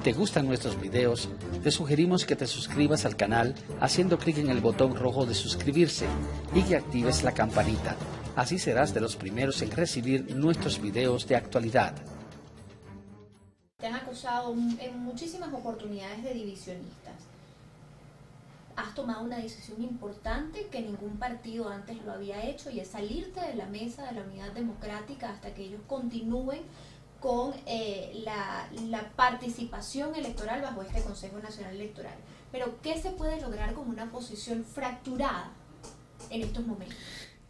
Si te gustan nuestros videos, te sugerimos que te suscribas al canal haciendo clic en el botón rojo de suscribirse y que actives la campanita. Así serás de los primeros en recibir nuestros videos de actualidad. Te han acusado en muchísimas oportunidades de divisionistas. Has tomado una decisión importante que ningún partido antes lo había hecho, y es salirte de la mesa de la Unidad Democrática hasta que ellos continúen con la participación electoral bajo este Consejo Nacional Electoral. Pero, ¿qué se puede lograr con una posición fracturada en estos momentos?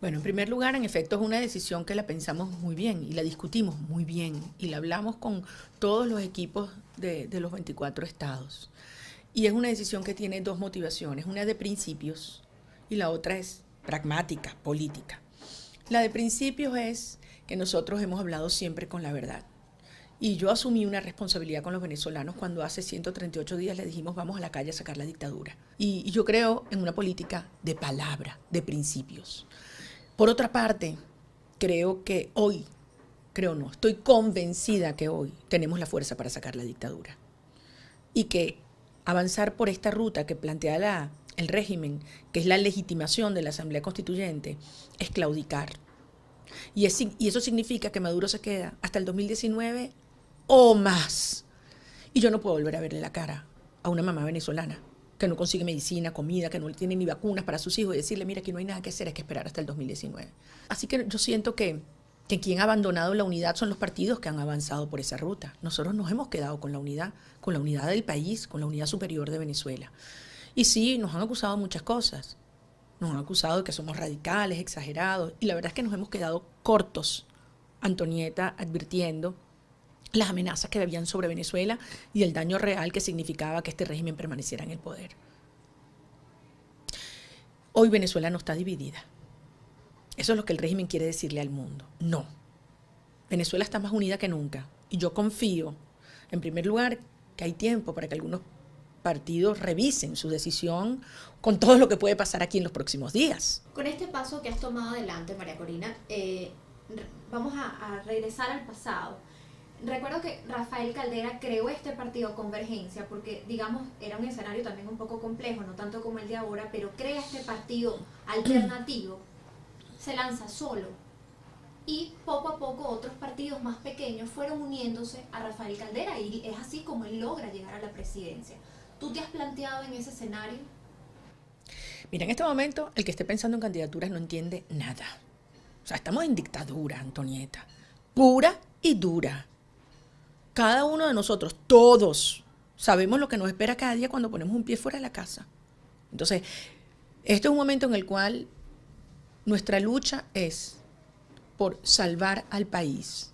Bueno, en primer lugar, en efecto, es una decisión que la pensamos muy bien y la discutimos muy bien y la hablamos con todos los equipos de los 24 estados. Y es una decisión que tiene dos motivaciones, una de principios y la otra es pragmática, política. La de principios es que nosotros hemos hablado siempre con la verdad. Y yo asumí una responsabilidad con los venezolanos cuando hace 138 días le dijimos vamos a la calle a sacar la dictadura. Y yo creo en una política de palabra, de principios. Por otra parte, estoy convencida que hoy tenemos la fuerza para sacar la dictadura. Y que avanzar por esta ruta que plantea el régimen, que es la legitimación de la Asamblea Constituyente, es claudicar. Y eso significa que Maduro se queda hasta el 2019 o más. Y yo no puedo volver a verle la cara a una mamá venezolana que no consigue medicina, comida, que no tiene ni vacunas para sus hijos y decirle, mira, aquí no hay nada que hacer, hay que esperar hasta el 2019. Así que yo siento que quien ha abandonado la unidad son los partidos que han avanzado por esa ruta. Nosotros nos hemos quedado con la unidad del país, con la unidad superior de Venezuela. Y sí, nos han acusado de muchas cosas. Nos han acusado de que somos radicales, exagerados, y la verdad es que nos hemos quedado cortos, Antonieta, advirtiendo las amenazas que habían sobre Venezuela y el daño real que significaba que este régimen permaneciera en el poder. Hoy Venezuela no está dividida. Eso es lo que el régimen quiere decirle al mundo. No. Venezuela está más unida que nunca. Y yo confío, en primer lugar, que hay tiempo para que algunos partidos revisen su decisión con todo lo que puede pasar aquí en los próximos días. Con este paso que has tomado adelante, María Corina, vamos a regresar al pasado. Recuerdo que Rafael Caldera creó este partido Convergencia porque, digamos, era un escenario también un poco complejo, no tanto como el de ahora, pero crea este partido alternativo, se lanza solo y poco a poco otros partidos más pequeños fueron uniéndose a Rafael Caldera y es así como él logra llegar a la presidencia. ¿Tú te has planteado en ese escenario? Mira, en este momento el que esté pensando en candidaturas no entiende nada. O sea, estamos en dictadura, Antonieta, pura y dura. Cada uno de nosotros, todos, sabemos lo que nos espera cada día cuando ponemos un pie fuera de la casa. Entonces, este es un momento en el cual nuestra lucha es por salvar al país.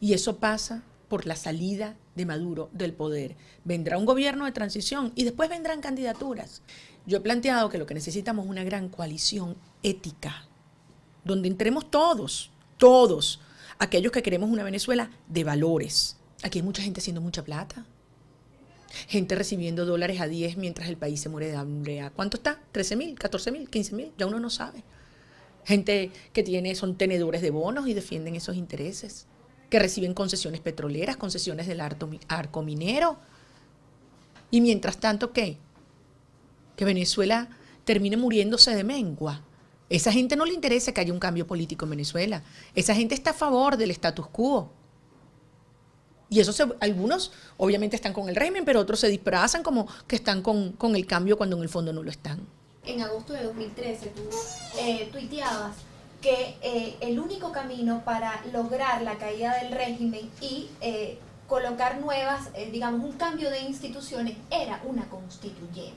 Y eso pasa por la salida de Maduro del poder. Vendrá un gobierno de transición y después vendrán candidaturas. Yo he planteado que lo que necesitamos es una gran coalición ética, donde entremos todos, aquellos que queremos una Venezuela de valores. Aquí hay mucha gente haciendo mucha plata. Gente recibiendo dólares a 10 mientras el país se muere de hambre. ¿Cuánto está? ¿13.000, 14.000, 15.000? Ya uno no sabe. Gente que son tenedores de bonos y defienden esos intereses. Que reciben concesiones petroleras, concesiones del arco minero. Y mientras tanto, ¿qué? Que Venezuela termine muriéndose de mengua. Esa gente no le interesa que haya un cambio político en Venezuela. Esa gente está a favor del status quo. Y algunos obviamente están con el régimen, pero otros se disfrazan como que están con el cambio cuando en el fondo no lo están. En agosto de 2013 tú tuiteabas que el único camino para lograr la caída del régimen y colocar nuevas, digamos, un cambio de instituciones era una constituyente.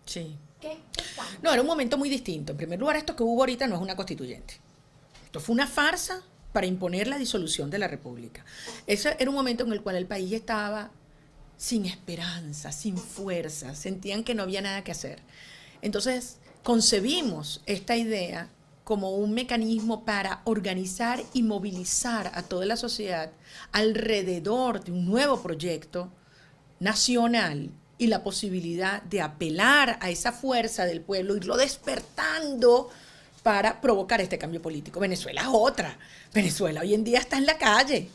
Sí. ¿Qué cambio? No, era un momento muy distinto. En primer lugar, esto que hubo ahorita no es una constituyente. Esto fue una farsa para imponer la disolución de la República. Ese era un momento en el cual el país estaba sin esperanza, sin fuerza, sentían que no había nada que hacer. Entonces, concebimos esta idea como un mecanismo para organizar y movilizar a toda la sociedad alrededor de un nuevo proyecto nacional y la posibilidad de apelar a esa fuerza del pueblo, irlo despertando para provocar este cambio político. Venezuela es otra. Venezuela hoy en día está en la calle.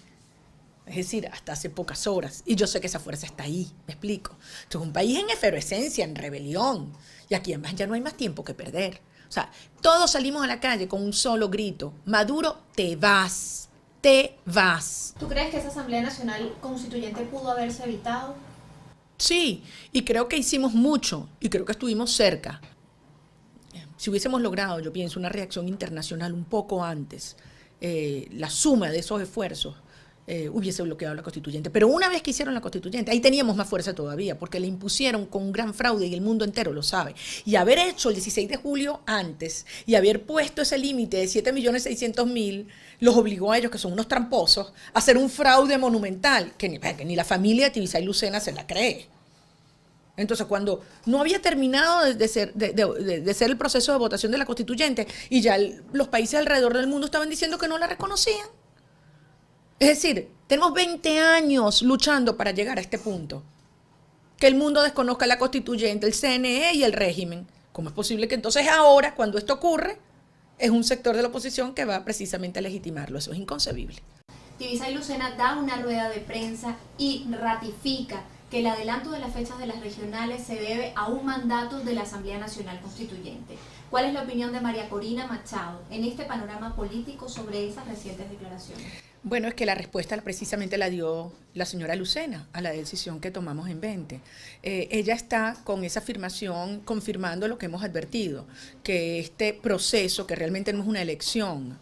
Es decir, hasta hace pocas horas. Y yo sé que esa fuerza está ahí, me explico. Esto es un país en efervescencia, en rebelión. Y aquí además ya no hay más tiempo que perder. O sea, todos salimos a la calle con un solo grito. Maduro, te vas, te vas. ¿Tú crees que esa Asamblea Nacional Constituyente pudo haberse evitado? Sí, y creo que hicimos mucho y creo que estuvimos cerca. Si hubiésemos logrado, yo pienso, una reacción internacional un poco antes, la suma de esos esfuerzos hubiese bloqueado la constituyente. Pero una vez que hicieron la constituyente, ahí teníamos más fuerza todavía, porque la impusieron con un gran fraude y el mundo entero lo sabe. Y haber hecho el 16 de julio antes y haber puesto ese límite de 7.600.000 los obligó a ellos, que son unos tramposos, a hacer un fraude monumental que ni la familia de Tibisay Lucena se la cree. Entonces, cuando no había terminado de ser el proceso de votación de la constituyente y ya los países alrededor del mundo estaban diciendo que no la reconocían. Es decir, tenemos 20 años luchando para llegar a este punto. Que el mundo desconozca la constituyente, el CNE y el régimen. ¿Cómo es posible que entonces ahora, cuando esto ocurre, es un sector de la oposición que va precisamente a legitimarlo? Eso es inconcebible. Tibisay Lucena da una rueda de prensa y ratifica que el adelanto de las fechas de las regionales se debe a un mandato de la Asamblea Nacional Constituyente. ¿Cuál es la opinión de María Corina Machado en este panorama político sobre esas recientes declaraciones? Bueno, es que la respuesta precisamente la dio la señora Lucena a la decisión que tomamos en 20. Ella está con esa afirmación confirmando lo que hemos advertido, que este proceso, que realmente no es una elección,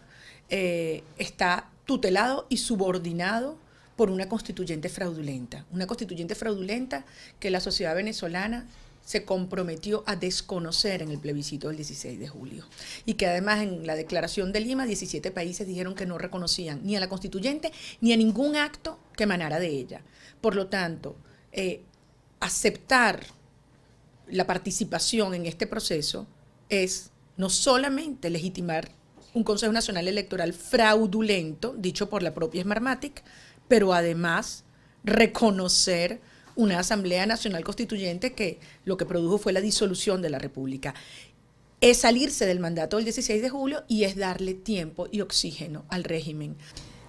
está tutelado y subordinado por una constituyente fraudulenta que la sociedad venezolana se comprometió a desconocer en el plebiscito del 16 de julio. Y que además en la declaración de Lima, 17 países dijeron que no reconocían ni a la constituyente ni a ningún acto que emanara de ella. Por lo tanto, aceptar la participación en este proceso es no solamente legitimar un Consejo Nacional Electoral fraudulento, dicho por la propia Smartmatic, pero además reconocer una Asamblea Nacional Constituyente que lo que produjo fue la disolución de la República. Es salirse del mandato del 16 de julio y es darle tiempo y oxígeno al régimen.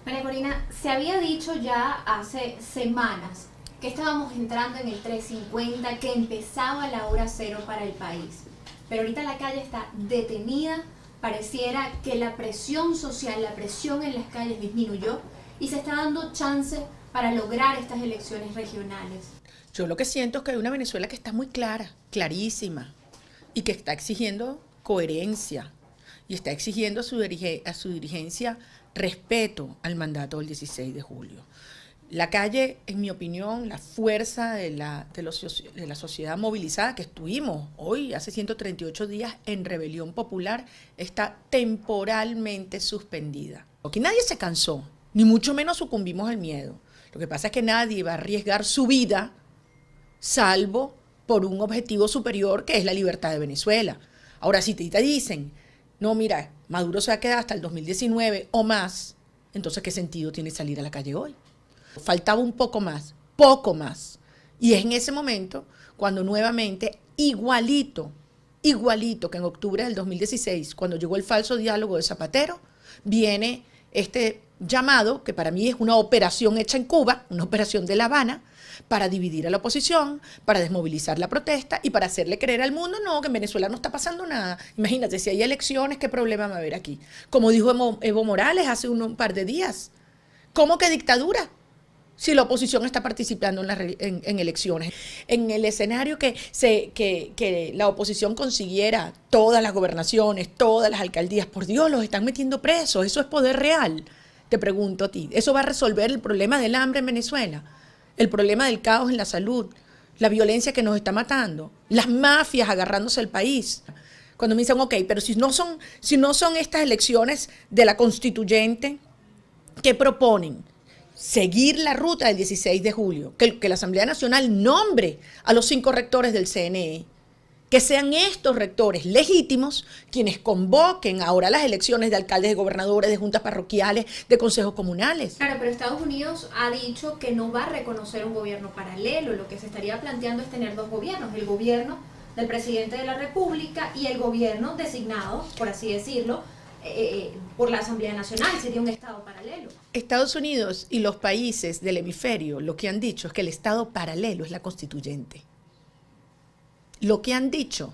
María Corina, se había dicho ya hace semanas que estábamos entrando en el 350, que empezaba la hora cero para el país. Pero ahorita la calle está detenida, pareciera que la presión social, la presión en las calles disminuyó y se está dando chance para lograr estas elecciones regionales. Yo lo que siento es que hay una Venezuela que está muy clara, clarísima, y que está exigiendo coherencia, y está exigiendo a su dirigencia respeto al mandato del 16 de julio. La calle, en mi opinión, la fuerza de la sociedad movilizada que estuvimos hoy, hace 138 días, en rebelión popular, está temporalmente suspendida. Aquí nadie se cansó, ni mucho menos sucumbimos al miedo. Lo que pasa es que nadie va a arriesgar su vida salvo por un objetivo superior que es la libertad de Venezuela. Ahora, si te dicen, no, mira, Maduro se va a quedar hasta el 2019 o más, entonces ¿qué sentido tiene salir a la calle hoy? Faltaba un poco más. Y es en ese momento cuando nuevamente, igualito que en octubre del 2016, cuando llegó el falso diálogo de Zapatero, viene este llamado, que para mí es una operación hecha en Cuba, una operación de La Habana, para dividir a la oposición, para desmovilizar la protesta y para hacerle creer al mundo, no, que en Venezuela no está pasando nada. Imagínate, si hay elecciones, ¿qué problema va a haber aquí? Como dijo Evo Morales hace un par de días, ¿cómo que dictadura? Si la oposición está participando en elecciones. En el escenario que la oposición consiguiera todas las gobernaciones, todas las alcaldías, por Dios, los están metiendo presos, eso es poder real. Te pregunto a ti, ¿eso va a resolver el problema del hambre en Venezuela? El problema del caos en la salud, la violencia que nos está matando, las mafias agarrándose al país. Cuando me dicen, ok, pero si no son estas elecciones de la constituyente, ¿qué proponen? Seguir la ruta del 16 de julio, que la Asamblea Nacional nombre a los 5 rectores del CNE, que sean estos rectores legítimos quienes convoquen ahora las elecciones de alcaldes, de gobernadores, de juntas parroquiales, de consejos comunales. Claro, pero Estados Unidos ha dicho que no va a reconocer un gobierno paralelo. Lo que se estaría planteando es tener 2 gobiernos, el gobierno del presidente de la República y el gobierno designado, por así decirlo, por la Asamblea Nacional, sería un Estado paralelo. Estados Unidos y los países del hemisferio lo que han dicho es que el Estado paralelo es la constituyente. Lo que han dicho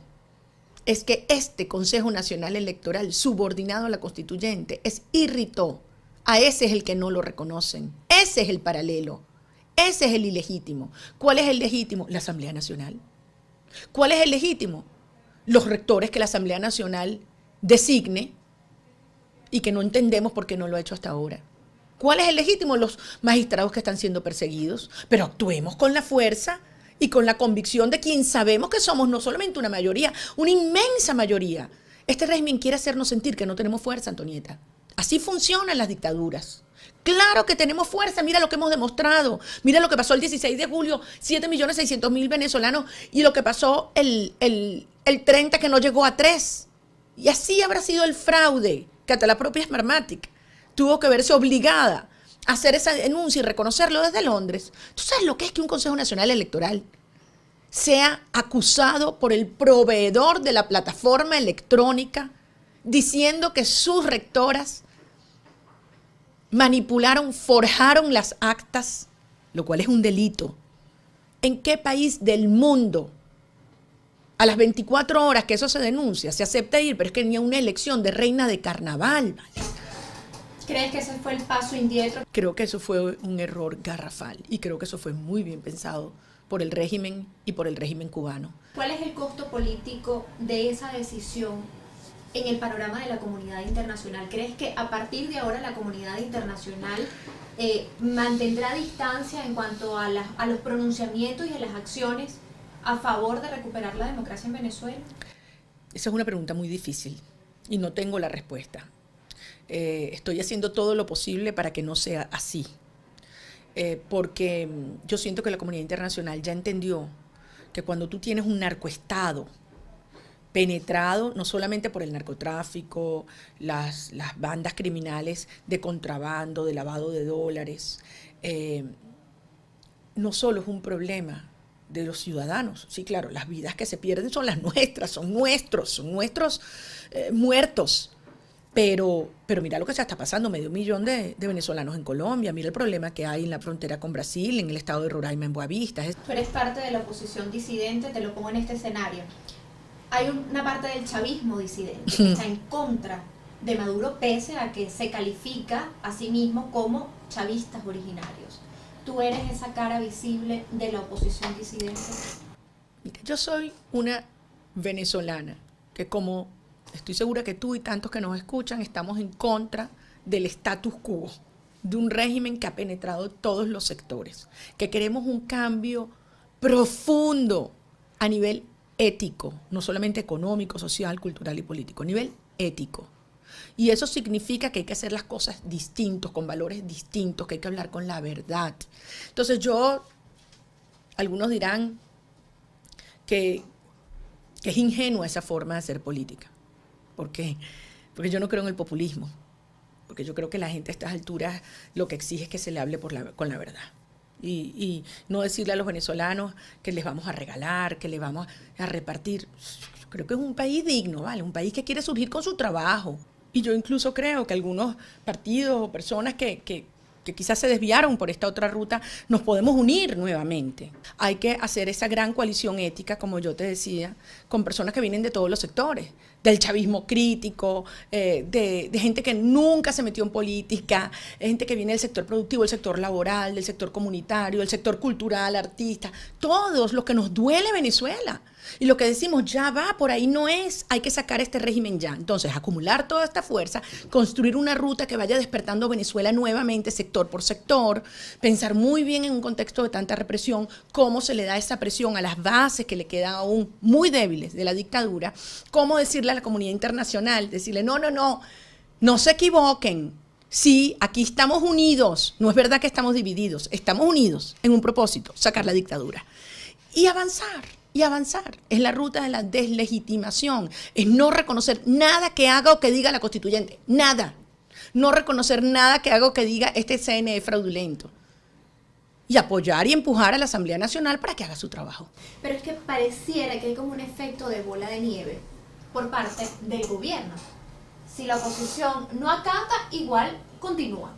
es que este Consejo Nacional Electoral, subordinado a la constituyente, es irritó. A ese es el que no lo reconocen. Ese es el paralelo. Ese es el ilegítimo. ¿Cuál es el legítimo? La Asamblea Nacional. ¿Cuál es el legítimo? Los rectores que la Asamblea Nacional designe y que no entendemos por qué no lo ha hecho hasta ahora. ¿Cuál es el legítimo? Los magistrados que están siendo perseguidos. Pero actuemos con la fuerza y con la convicción de quien sabemos que somos no solamente una mayoría, una inmensa mayoría. Este régimen quiere hacernos sentir que no tenemos fuerza, Antonieta. Así funcionan las dictaduras. Claro que tenemos fuerza, mira lo que hemos demostrado. Mira lo que pasó el 16 de julio, 7.600.000 venezolanos, y lo que pasó el 30 que no llegó a 3. Y así habrá sido el fraude, que hasta la propia Smartmatic tuvo que verse obligada a hacer esa denuncia y reconocerlo desde Londres. ¿Tú sabes lo que es que un Consejo Nacional Electoral sea acusado por el proveedor de la plataforma electrónica diciendo que sus rectoras manipularon, forjaron las actas, lo cual es un delito? ¿En qué país del mundo a las 24 horas que eso se denuncia se acepta ir? Pero es que ni a una elección de reina de carnaval, ¿vale? ¿Crees que ese fue el paso indirecto? Creo que eso fue un error garrafal y creo que eso fue muy bien pensado por el régimen y por el régimen cubano. ¿Cuál es el costo político de esa decisión en el panorama de la comunidad internacional? ¿Crees que a partir de ahora la comunidad internacional mantendrá distancia en cuanto a los pronunciamientos y a las acciones a favor de recuperar la democracia en Venezuela? Esa es una pregunta muy difícil y no tengo la respuesta. Estoy haciendo todo lo posible para que no sea así, porque yo siento que la comunidad internacional ya entendió que cuando tú tienes un narcoestado penetrado no solamente por el narcotráfico, las bandas criminales de contrabando, de lavado de dólares, no solo es un problema de los ciudadanos. Sí, claro, las vidas que se pierden son las nuestras, son nuestros muertos. Pero mira lo que se está pasando, 500.000 de venezolanos en Colombia, mira el problema que hay en la frontera con Brasil, en el estado de Roraima, en Boavista. Tú eres parte de la oposición disidente, te lo pongo en este escenario. Hay una parte del chavismo disidente que está en contra de Maduro, pese a que se califica a sí mismo como chavistas originarios. ¿Tú eres esa cara visible de la oposición disidente? Mira, yo soy una venezolana que, como estoy segura que tú y tantos que nos escuchan, estamos en contra del status quo, de un régimen que ha penetrado todos los sectores, que queremos un cambio profundo a nivel ético, no solamente económico, social, cultural y político, a nivel ético. Y eso significa que hay que hacer las cosas distintos, con valores distintos, que hay que hablar con la verdad. Entonces algunos dirán que es ingenua esa forma de hacer política. ¿Por qué? Porque yo no creo en el populismo, porque yo creo que la gente a estas alturas lo que exige es que se le hable con la verdad. Y no decirle a los venezolanos que les vamos a regalar, que les vamos a repartir. Yo creo que es un país digno, ¿vale? Un país que quiere surgir con su trabajo. Y yo incluso creo que algunos partidos o personas que quizás se desviaron por esta otra ruta, nos podemos unir nuevamente. Hay que hacer esa gran coalición ética, como yo te decía, con personas que vienen de todos los sectores, del chavismo crítico, de gente que nunca se metió en política, gente que viene del sector productivo, del sector laboral, del sector comunitario, del sector cultural, artistas, todos los que nos duele Venezuela. Y lo que decimos, ya va, por ahí no es, hay que sacar este régimen ya. Entonces, acumular toda esta fuerza, construir una ruta que vaya despertando Venezuela nuevamente, sector por sector, pensar muy bien en un contexto de tanta represión, cómo se le da esa presión a las bases que le quedan aún muy débiles de la dictadura, cómo decirle a la comunidad internacional, decirle, no se equivoquen. Sí, aquí estamos unidos, no es verdad que estamos divididos, estamos unidos en un propósito, sacar la dictadura. Y avanzar. Es la ruta de la deslegitimación, es no reconocer nada que haga o que diga la constituyente, nada. No reconocer nada que haga o que diga este CNE fraudulento. Y apoyar y empujar a la Asamblea Nacional para que haga su trabajo. Pero es que pareciera que hay como un efecto de bola de nieve por parte del gobierno. si la oposición no acata, igual continúa.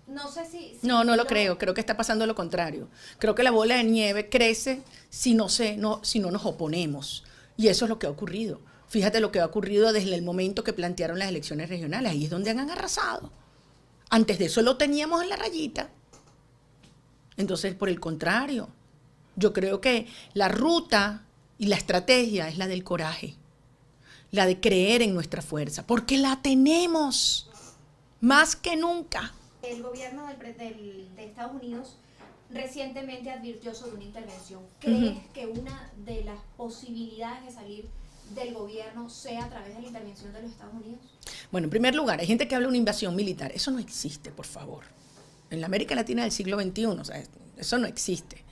No sé si no lo creo que está pasando lo contrario. Creo que la bola de nieve crece si no nos oponemos. Y eso es lo que ha ocurrido. Fíjate lo que ha ocurrido desde el momento que plantearon las elecciones regionales. Ahí es donde han arrasado. Antes de eso lo teníamos en la rayita. Entonces, por el contrario, yo creo que la ruta y la estrategia es la del coraje, la de creer en nuestra fuerza, porque la tenemos más que nunca. El gobierno de Estados Unidos recientemente advirtió sobre una intervención. ¿Crees que una de las posibilidades de salir del gobierno sea a través de la intervención de los Estados Unidos? Bueno, en primer lugar, hay gente que habla de una invasión militar. Eso no existe, por favor. En la América Latina del siglo XXI, o sea, eso no existe.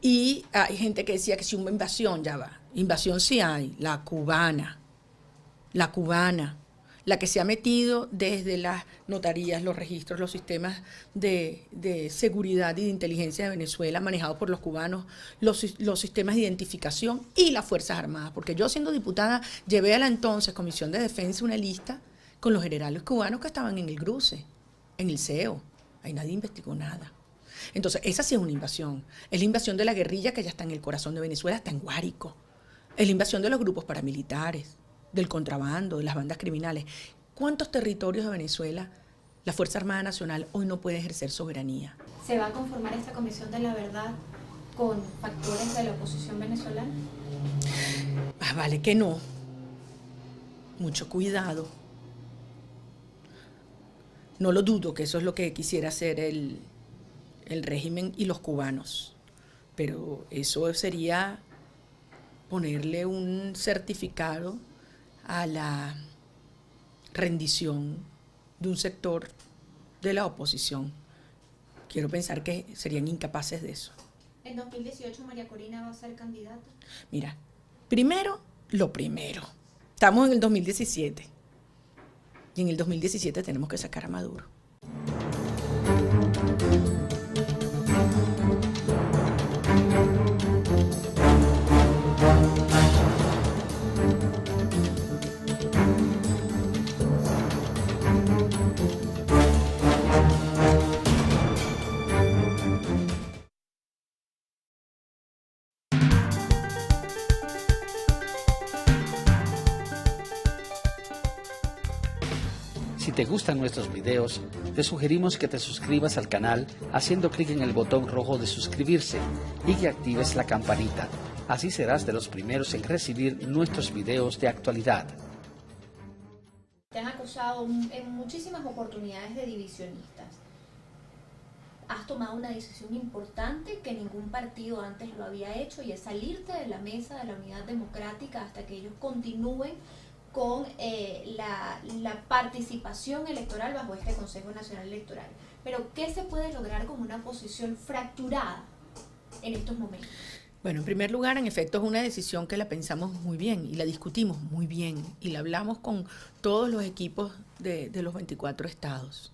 Y hay gente que decía que si una invasión, ya va. Invasión sí hay, la cubana, la que se ha metido desde las notarías, los registros, los sistemas de seguridad y de inteligencia de Venezuela manejados por los cubanos, los sistemas de identificación y las Fuerzas Armadas. Porque yo, siendo diputada, llevé a la entonces Comisión de Defensa una lista con los generales cubanos que estaban en el cruce, en el CEO. Ahí nadie investigó nada. Entonces, esa sí es una invasión. Es la invasión de la guerrilla que ya está en el corazón de Venezuela, está en Guárico. Es la invasión de los grupos paramilitares, del contrabando, de las bandas criminales. ¿Cuántos territorios de Venezuela la Fuerza Armada Nacional hoy no puede ejercer soberanía? ¿Se va a conformar esta Comisión de la Verdad con factores de la oposición venezolana? Vale que no. Mucho cuidado. No lo dudo que eso es lo que quisiera hacer el régimen y los cubanos. Pero eso sería ponerle un certificado a la rendición de un sector de la oposición. Quiero pensar que serían incapaces de eso. ¿En 2018 María Corina va a ser candidata? Mira, primero, lo primero. Estamos en el 2017. Y en el 2017 tenemos que sacar a Maduro. Si te gustan nuestros videos, te sugerimos que te suscribas al canal haciendo clic en el botón rojo de suscribirse y que actives la campanita. Así serás de los primeros en recibir nuestros videos de actualidad. Te han acusado en muchísimas oportunidades de divisionistas. Has tomado una decisión importante que ningún partido antes lo había hecho, y es salirte de la mesa de la Unidad Democrática hasta que ellos continúen con la participación electoral bajo este Consejo Nacional Electoral. Pero, ¿qué se puede lograr con una posición fracturada en estos momentos? Bueno, en primer lugar, en efecto, es una decisión que la pensamos muy bien y la discutimos muy bien y la hablamos con todos los equipos de los 24 estados.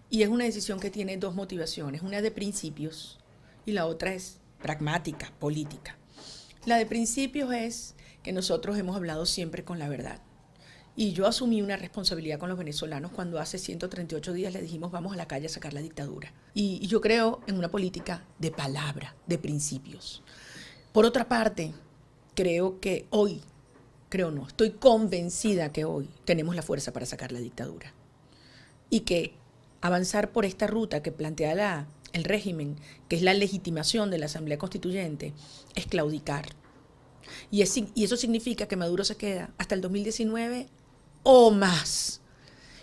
Y es una decisión que tiene dos motivaciones, una de principios y la otra es pragmática, política. La de principios es que nosotros hemos hablado siempre con la verdad. Y yo asumí una responsabilidad con los venezolanos cuando hace 138 días les dijimos vamos a la calle a sacar la dictadura. Y yo creo en una política de palabra, de principios. Por otra parte, estoy convencida que hoy tenemos la fuerza para sacar la dictadura. Y que avanzar por esta ruta que plantea el régimen, que es la legitimación de la Asamblea Constituyente, es claudicar. Y eso significa que Maduro se queda hasta el 2019 o más.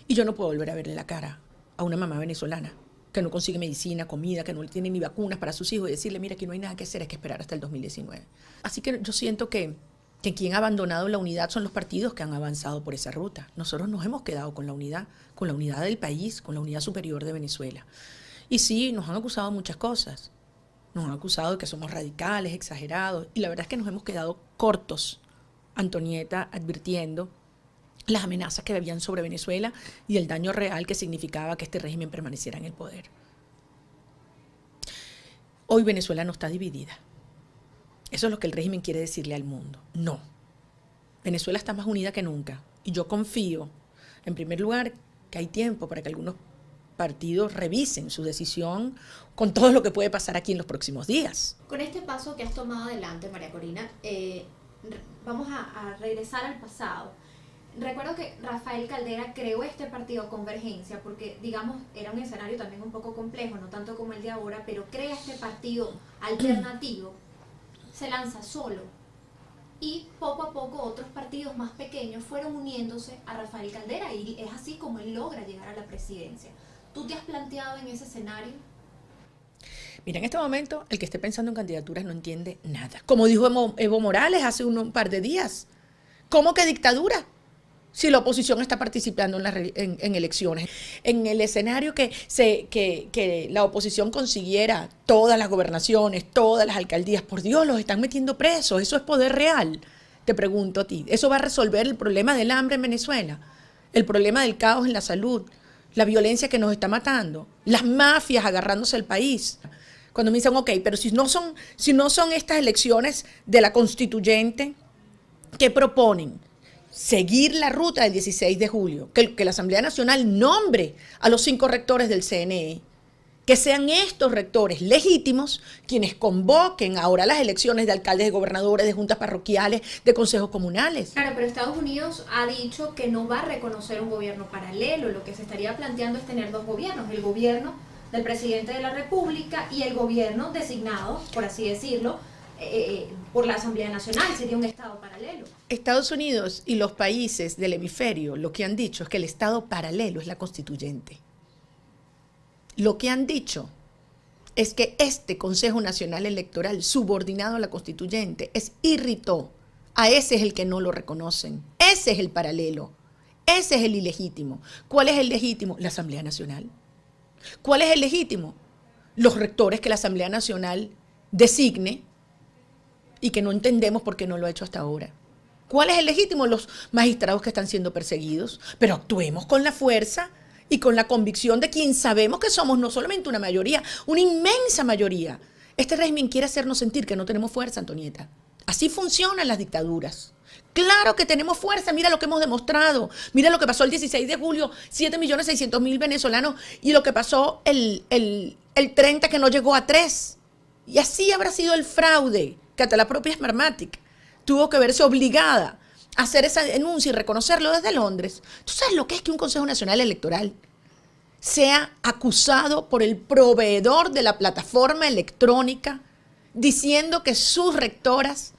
Y yo no puedo volver a verle la cara a una mamá venezolana que no consigue medicina, comida, que no tiene ni vacunas para sus hijos y decirle, mira, aquí no hay nada que hacer, hay que esperar hasta el 2019. Así que yo siento que quien ha abandonado la unidad son los partidos que han avanzado por esa ruta. Nosotros nos hemos quedado con la unidad del país, con la unidad superior de Venezuela. Y sí, nos han acusado muchas cosas. Nos han acusado de que somos radicales, exagerados, y la verdad es que nos hemos quedado cortos, Antonieta, advirtiendo las amenazas que habían sobre Venezuela y el daño real que significaba que este régimen permaneciera en el poder. Hoy Venezuela no está dividida. Eso es lo que el régimen quiere decirle al mundo. No. Venezuela está más unida que nunca Y yo confío, en primer lugar, que hay tiempo para que algunos partidos revisen su decisión con todo lo que puede pasar aquí en los próximos días. Con este paso que has tomado adelante, María Corina, vamos a regresar al pasado. Recuerdo que Rafael Caldera creó este partido Convergencia porque, digamos, era un escenario también un poco complejo, no tanto como el de ahora, pero crea este partido alternativo, se lanza solo y poco a poco otros partidos más pequeños fueron uniéndose a Rafael Caldera y es así como él logra llegar a la presidencia. ¿Tú te has planteado en ese escenario? Mira, en este momento el que esté pensando en candidaturas no entiende nada. Como dijo Evo Morales hace un par de días, ¿cómo que dictadura? Si la oposición está participando en elecciones. En el escenario que la oposición consiguiera todas las gobernaciones, todas las alcaldías, por Dios, los están metiendo presos. ¿Eso es poder real? Te pregunto a ti. ¿Eso va a resolver el problema del hambre en Venezuela? El problema del caos en la salud, la violencia que nos está matando, las mafias agarrándose al país. Cuando me dicen, ok, pero si no son estas elecciones de la constituyente, ¿qué proponen? Seguir la ruta del 16 de julio, que la Asamblea Nacional nombre a los 5 rectores del CNE, que sean estos rectores legítimos quienes convoquen ahora las elecciones de alcaldes, de gobernadores, de juntas parroquiales, de consejos comunales. Claro, pero Estados Unidos ha dicho que no va a reconocer un gobierno paralelo, lo que se estaría planteando es tener 2 gobiernos, el gobierno del presidente de la República y el gobierno designado, por así decirlo, por la Asamblea Nacional, sería un Estado paralelo. Estados Unidos y los países del hemisferio lo que han dicho es que el Estado paralelo es la constituyente. Lo que han dicho es que este Consejo Nacional Electoral, subordinado a la constituyente, es irritó. A ese es el que no lo reconocen. Ese es el paralelo. Ese es el ilegítimo. ¿Cuál es el legítimo? La Asamblea Nacional. ¿Cuál es el legítimo? Los rectores que la Asamblea Nacional designe y que no entendemos por qué no lo ha hecho hasta ahora. ¿Cuál es el legítimo? Los magistrados que están siendo perseguidos. Pero actuemos con la fuerza y con la convicción de quien sabemos que somos no solamente una mayoría, una inmensa mayoría. Este régimen quiere hacernos sentir que no tenemos fuerza, Antonieta. Así funcionan las dictaduras. Claro que tenemos fuerza, mira lo que hemos demostrado. Mira lo que pasó el 16 de julio, 7.600.000 venezolanos, y lo que pasó el 30 que no llegó a 3. Y así habrá sido el fraude, que hasta la propia Smartmatic tuvo que verse obligada a hacer esa denuncia y reconocerlo desde Londres. ¿Tú sabes lo que es que un Consejo Nacional Electoral sea acusado por el proveedor de la plataforma electrónica diciendo que sus rectoras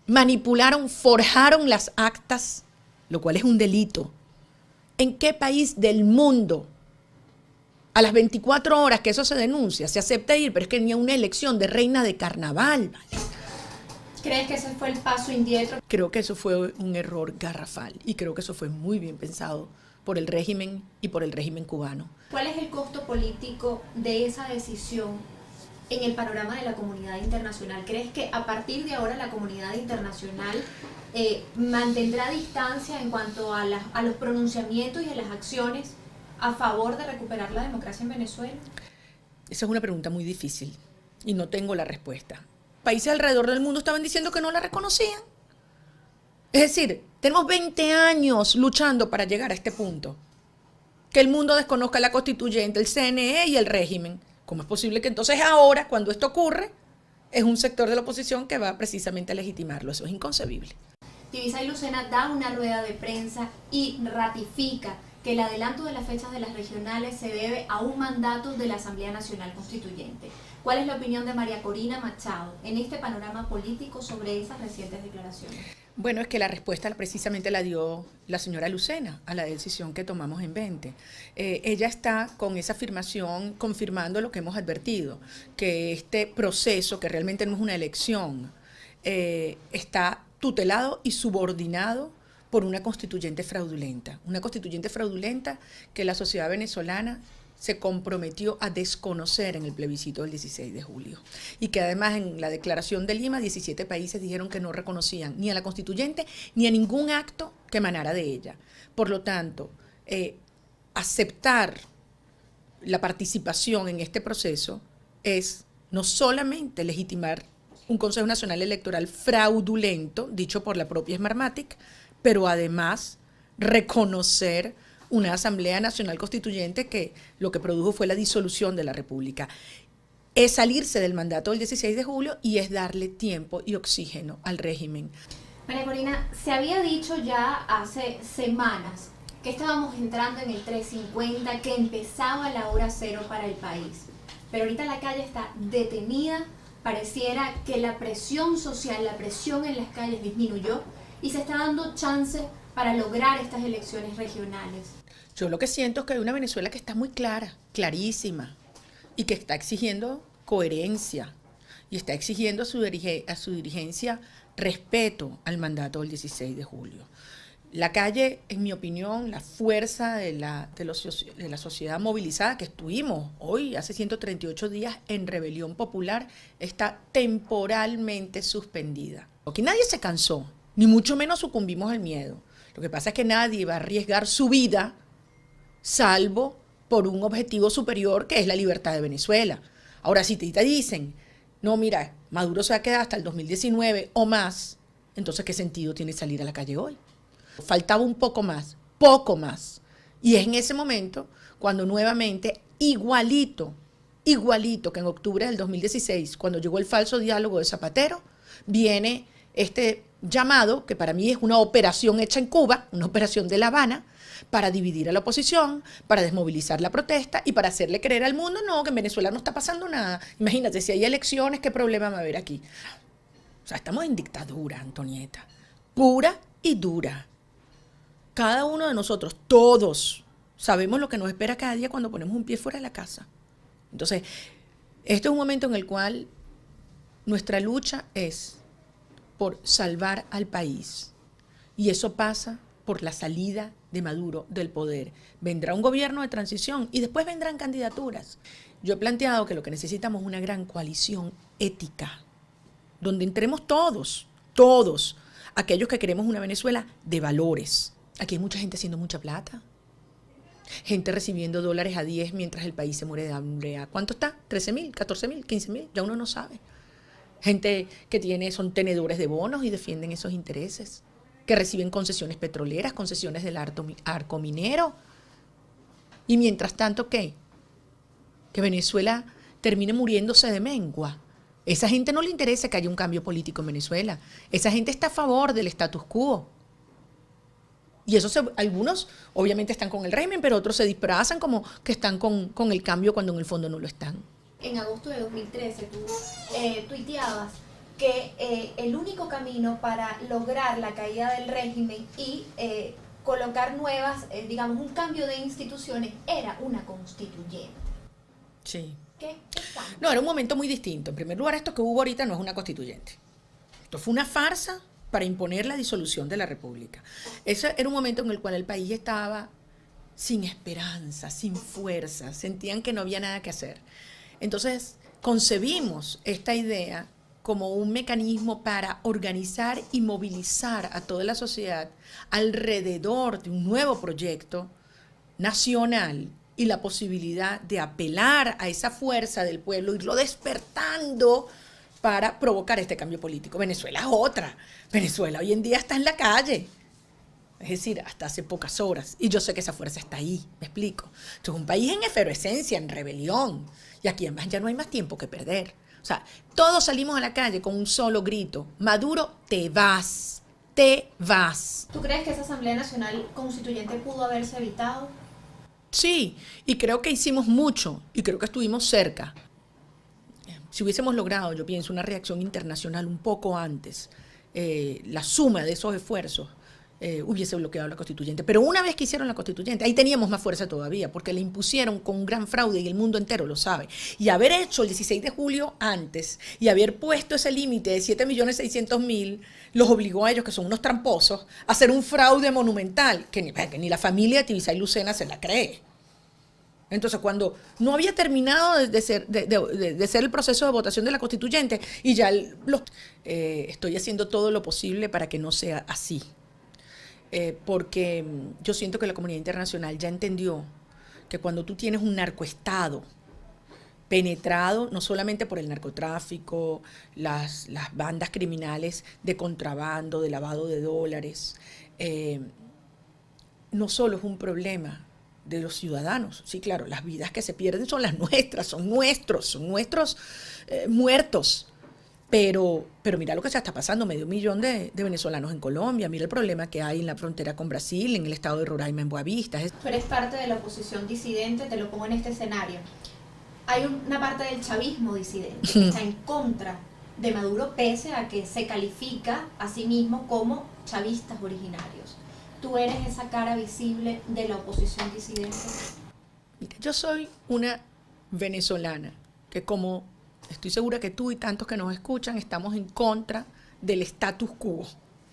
manipularon, forjaron las actas, lo cual es un delito? ¿En qué país del mundo a las 24 horas que eso se denuncia se acepta ir? Pero es que ni una elección de reina de carnaval, ¿vale? ¿Crees que ese fue el paso indirecto? Creo que eso fue un error garrafal y creo que eso fue muy bien pensado por el régimen y por el régimen cubano. ¿Cuál es el costo político de esa decisión en el panorama de la comunidad internacional? ¿Crees que a partir de ahora la comunidad internacional mantendrá distancia en cuanto a los pronunciamientos y a las acciones a favor de recuperar la democracia en Venezuela? Esa es una pregunta muy difícil y no tengo la respuesta. Países alrededor del mundo estaban diciendo que no la reconocían. Es decir, tenemos 20 años luchando para llegar a este punto. Que el mundo desconozca la constituyente, el CNE y el régimen. ¿Cómo es posible que entonces ahora, cuando esto ocurre, es un sector de la oposición que va precisamente a legitimarlo? Eso es inconcebible. Tibisay Lucena da una rueda de prensa y ratifica que el adelanto de las fechas de las regionales se debe a un mandato de la Asamblea Nacional Constituyente. ¿Cuál es la opinión de María Corina Machado en este panorama político sobre esas recientes declaraciones? Bueno, es que la respuesta precisamente la dio la señora Lucena a la decisión que tomamos en 20. Ella está con esa afirmación confirmando lo que hemos advertido, que este proceso, que realmente no es una elección, está tutelado y subordinado por una constituyente fraudulenta que la sociedad venezolana se comprometió a desconocer en el plebiscito del 16 de julio. Y que además en la declaración de Lima, 17 países dijeron que no reconocían ni a la constituyente ni a ningún acto que emanara de ella. Por lo tanto, aceptar la participación en este proceso es no solamente legitimar un Consejo Nacional Electoral fraudulento, dicho por la propia Smartmatic, pero además reconocer una Asamblea Nacional Constituyente que lo que produjo fue la disolución de la República. Es salirse del mandato del 16 de julio y es darle tiempo y oxígeno al régimen. María Corina, se había dicho ya hace semanas que estábamos entrando en el 350, que empezaba la hora cero para el país. Pero ahorita la calle está detenida, pareciera que la presión social, la presión en las calles disminuyó y se está dando chance para lograr estas elecciones regionales. Yo lo que siento es que hay una Venezuela que está muy clara, clarísima, y que está exigiendo coherencia y está exigiendo a su dirigencia respeto al mandato del 16 de julio. La calle, en mi opinión, la fuerza de la sociedad movilizada que estuvimos hoy, hace 138 días, en rebelión popular, está temporalmente suspendida. Aquí nadie se cansó, ni mucho menos sucumbimos al miedo. Lo que pasa es que nadie va a arriesgar su vida salvo por un objetivo superior que es la libertad de Venezuela. Ahora, si te dicen, no, mira, Maduro se va a quedar hasta el 2019 o más, entonces, ¿qué sentido tiene salir a la calle hoy? Faltaba un poco más. Y es en ese momento cuando nuevamente, igualito que en octubre del 2016, cuando llegó el falso diálogo de Zapatero, viene este llamado, que para mí es una operación hecha en Cuba, una operación de La Habana, para dividir a la oposición, para desmovilizar la protesta y para hacerle creer al mundo, no, que en Venezuela no está pasando nada. Imagínate, si hay elecciones, ¿qué problema va a haber aquí? O sea, estamos en dictadura, Antonieta, pura y dura. Cada uno de nosotros, todos, sabemos lo que nos espera cada día cuando ponemos un pie fuera de la casa. Entonces, este es un momento en el cual nuestra lucha es por salvar al país. Y eso pasa por la salida de Maduro del poder. Vendrá un gobierno de transición y después vendrán candidaturas. Yo he planteado que lo que necesitamos es una gran coalición ética, donde entremos todos, aquellos que queremos una Venezuela de valores. Aquí hay mucha gente haciendo mucha plata. Gente recibiendo dólares a 10 mientras el país se muere de hambre. ¿Cuánto está? ¿13.000, 14.000, 15.000? Ya uno no sabe. Gente que son tenedores de bonos y defienden esos intereses, que reciben concesiones petroleras, concesiones del arco minero. Y mientras tanto, ¿qué? Que Venezuela termine muriéndose de mengua. Esa gente no le interesa que haya un cambio político en Venezuela. Esa gente está a favor del status quo. Y algunos obviamente están con el régimen, pero otros se disfrazan como que están con el cambio cuando en el fondo no lo están. En agosto de 2013 tú tuiteabas que el único camino para lograr la caída del régimen y colocar nuevas, digamos, un cambio de instituciones era una constituyente. Sí. ¿Qué cambio? No, era un momento muy distinto. En primer lugar, esto que hubo ahorita no es una constituyente. Esto fue una farsa para imponer la disolución de la República. Ese era un momento en el cual el país estaba sin esperanza, sin fuerza, sentían que no había nada que hacer. Entonces, concebimos esta idea como un mecanismo para organizar y movilizar a toda la sociedad alrededor de un nuevo proyecto nacional y la posibilidad de apelar a esa fuerza del pueblo, irlo despertando para provocar este cambio político. Venezuela es otra. Venezuela hoy en día está en la calle. Es decir, hasta hace pocas horas. Y yo sé que esa fuerza está ahí, me explico. Esto es un país en efervescencia, en rebelión. Y aquí además ya no hay más tiempo que perder. O sea, todos salimos a la calle con un solo grito. Maduro, te vas, te vas. ¿Tú crees que esa Asamblea Nacional Constituyente pudo haberse evitado? Sí, y creo que hicimos mucho y creo que estuvimos cerca. Si hubiésemos logrado, yo pienso, una reacción internacional un poco antes, la suma de esos esfuerzos hubiese bloqueado la constituyente. Pero una vez que hicieron la constituyente, ahí teníamos más fuerza todavía, porque la impusieron con un gran fraude y el mundo entero lo sabe. Y haber hecho el 16 de julio antes y haber puesto ese límite de 7.600.000 los obligó a ellos, que son unos tramposos, a hacer un fraude monumental, que ni la familia de Tibisay Lucena se la cree. Entonces, cuando no había terminado de ser el proceso de votación de la constituyente, y ya estoy haciendo todo lo posible para que no sea así. Porque yo siento que la comunidad internacional ya entendió que cuando tú tienes un narcoestado penetrado no solamente por el narcotráfico, las bandas criminales de contrabando, de lavado de dólares. No solo es un problema de los ciudadanos, sí, claro, las vidas que se pierden son las nuestras, son nuestros muertos. Pero mira lo que se está pasando, 500.000 de venezolanos en Colombia, mira el problema que hay en la frontera con Brasil, en el estado de Roraima, en Boavista. Tú eres parte de la oposición disidente, te lo pongo en este escenario. Hay una parte del chavismo disidente que está en contra de Maduro, pese a que se califica a sí mismo como chavistas originarios. ¿Tú eres esa cara visible de la oposición disidente? Mira, yo soy una venezolana que, como estoy segura que tú y tantos que nos escuchan, estamos en contra del status quo,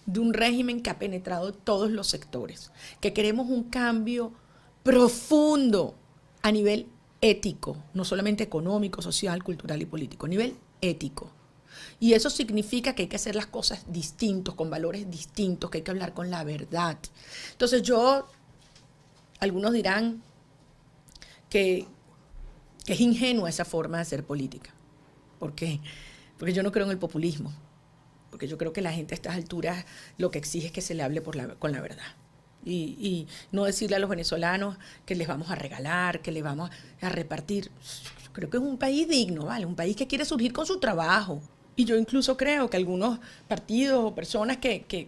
de un régimen que ha penetrado todos los sectores, que queremos un cambio profundo a nivel ético, no solamente económico, social, cultural y político, a nivel ético. Y eso significa que hay que hacer las cosas distintos, con valores distintos, que hay que hablar con la verdad. Entonces algunos dirán que es ingenua esa forma de hacer política. ¿Por qué? Porque yo no creo en el populismo, porque yo creo que la gente a estas alturas lo que exige es que se le hable con la verdad. Y no decirle a los venezolanos que les vamos a regalar, que les vamos a repartir. Yo creo que es un país digno, ¿vale? Un país que quiere surgir con su trabajo. Y yo incluso creo que algunos partidos o personas que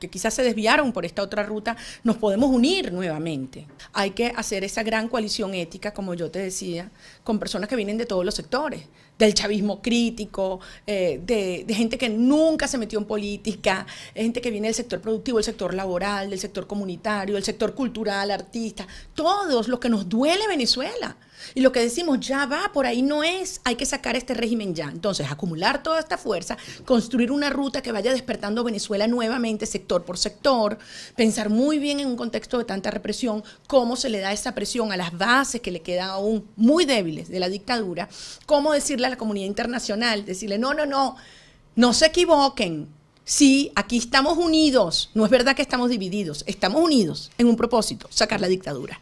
quizás se desviaron por esta otra ruta, nos podemos unir nuevamente. Hay que hacer esa gran coalición ética, como yo te decía, con personas que vienen de todos los sectores, del chavismo crítico, de gente que nunca se metió en política, gente que viene del sector productivo, del sector laboral, del sector comunitario, del sector cultural, artista, todos los que nos duele Venezuela. Y lo que decimos, ya va, por ahí no es, hay que sacar este régimen ya. Entonces, acumular toda esta fuerza, construir una ruta que vaya despertando Venezuela nuevamente, sector por sector, pensar muy bien en un contexto de tanta represión, cómo se le da esa presión a las bases que le quedan aún muy débiles de la dictadura, cómo decirle a la comunidad internacional, decirle, no se equivoquen. Sí, aquí estamos unidos, no es verdad que estamos divididos, estamos unidos en un propósito, sacar la dictadura.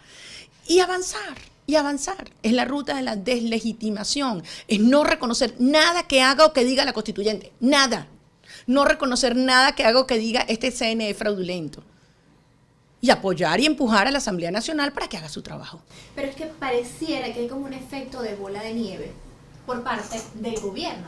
Y avanzar. Y avanzar. Es la ruta de la deslegitimación. Es no reconocer nada que haga o que diga la constituyente. Nada. No reconocer nada que haga o que diga este CNE fraudulento. Y apoyar y empujar a la Asamblea Nacional para que haga su trabajo. Pero es que pareciera que hay como un efecto de bola de nieve por parte del gobierno.